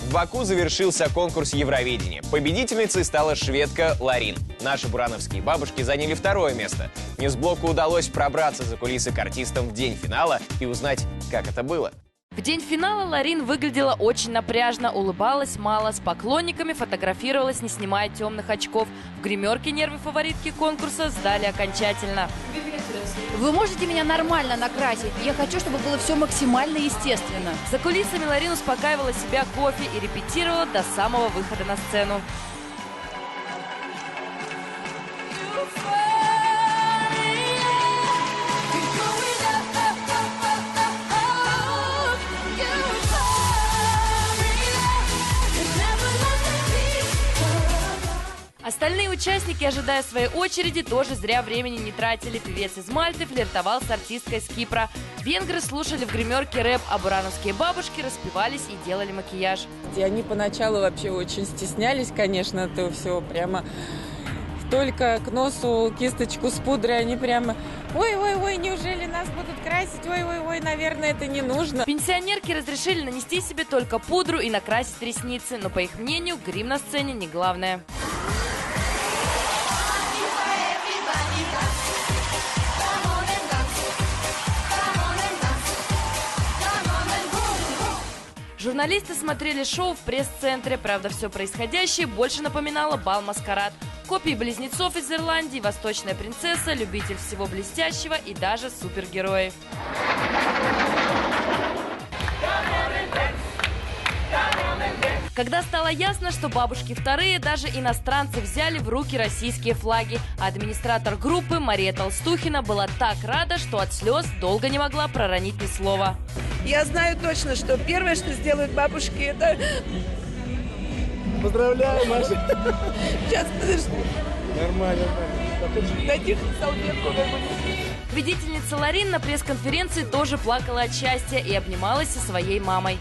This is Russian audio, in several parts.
В Баку завершился конкурс Евровидения. Победительницей стала шведка Ларин. Наши бурановские бабушки заняли второе место. Ньюсблоку удалось пробраться за кулисы к артистам в день финала и узнать, как это было. В день финала Ларин выглядела очень напряжно, улыбалась мало, с поклонниками фотографировалась, не снимая темных очков. В гримерке нервы фаворитки конкурса сдали окончательно. Вы можете меня нормально накрасить? Я хочу, чтобы было все максимально естественно. За кулисами Ларин успокаивала себя кофе и репетировала до самого выхода на сцену. Остальные участники, ожидая своей очереди, тоже зря времени не тратили. Певец из Мальты флиртовал с артисткой с Кипра. Венгры слушали в гримерке рэп, а бурановские бабушки распевались и делали макияж. И они поначалу вообще очень стеснялись, конечно, это все прямо... Только к носу кисточку с пудрой, они прямо: ой-ой-ой, неужели нас будут красить? Ой-ой-ой, наверное, это не нужно. Пенсионерки разрешили нанести себе только пудру и накрасить ресницы, но, по их мнению, грим на сцене не главное. Журналисты смотрели шоу в пресс-центре. Правда, все происходящее больше напоминало бал-маскарад. Копии близнецов из Ирландии, восточная принцесса, любитель всего блестящего и даже супергерои. Когда стало ясно, что бабушки вторые, даже иностранцы взяли в руки российские флаги. А администратор группы Мария Толстухина была так рада, что от слез долго не могла проронить ни слова. Я знаю точно, что первое, что сделают бабушки, это... Поздравляю, Маша. Сейчас, подожди. Нормально. Дайте салфетку. Победительница Ларин на пресс-конференции тоже плакала от счастья и обнималась со своей мамой.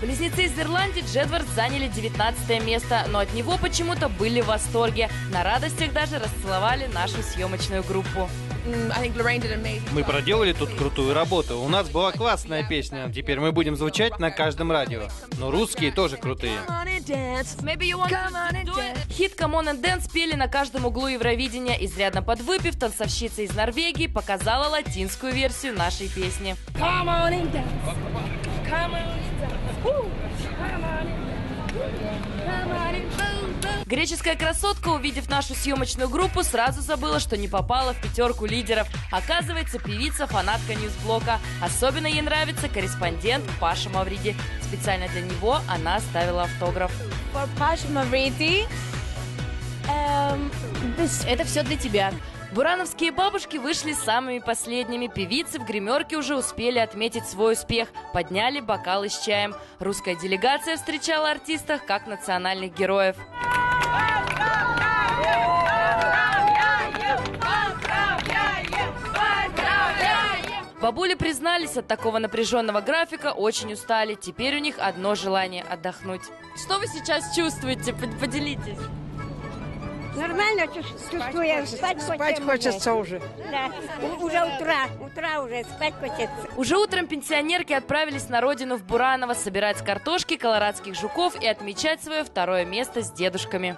Близнецы из Ирландии Джедвард заняли 19 место, но от него почему-то были в восторге. На радостях даже расцеловали нашу съемочную группу. Мы проделали тут крутую работу. У нас была классная песня. Теперь мы будем звучать на каждом радио. Но русские тоже крутые. Хит «Come on and dance» пели на каждом углу Евровидения. Изрядно подвыпив, танцовщица из Норвегии показала латинскую версию нашей песни. Come on and dance. Come on and dance. Come on and dance. Греческая красотка, увидев нашу съемочную группу, сразу забыла, что не попала в пятерку лидеров. Оказывается, певица-фанатка Ньюсблока. Особенно ей нравится корреспондент Паша Мавриди. Специально для него она оставила автограф. Паша Мавриди, это все для тебя. Бурановские бабушки вышли самыми последними. Певицы в гримерке уже успели отметить свой успех. Подняли бокалы с чаем. Русская делегация встречала артистов как национальных героев. Бабули признались, от такого напряженного графика очень устали. Теперь у них одно желание – отдохнуть. Что вы сейчас чувствуете? Поделитесь. Нормально чувствую, спать хочется уже. Да, уже утра уже, спать хочется. Уже утром пенсионерки отправились на родину в Бураново собирать картошки, колорадских жуков и отмечать свое второе место с дедушками.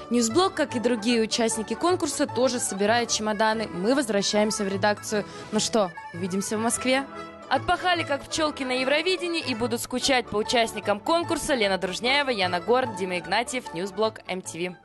Ньюсблок, как и другие участники конкурса, тоже собирает чемоданы. Мы возвращаемся в редакцию. Ну что, увидимся в Москве? Отпахали, как пчелки на Евровидении, и будут скучать по участникам конкурса Лена Дружняева, Яна Горд, Дима Игнатьев, Ньюсблок, МТВ.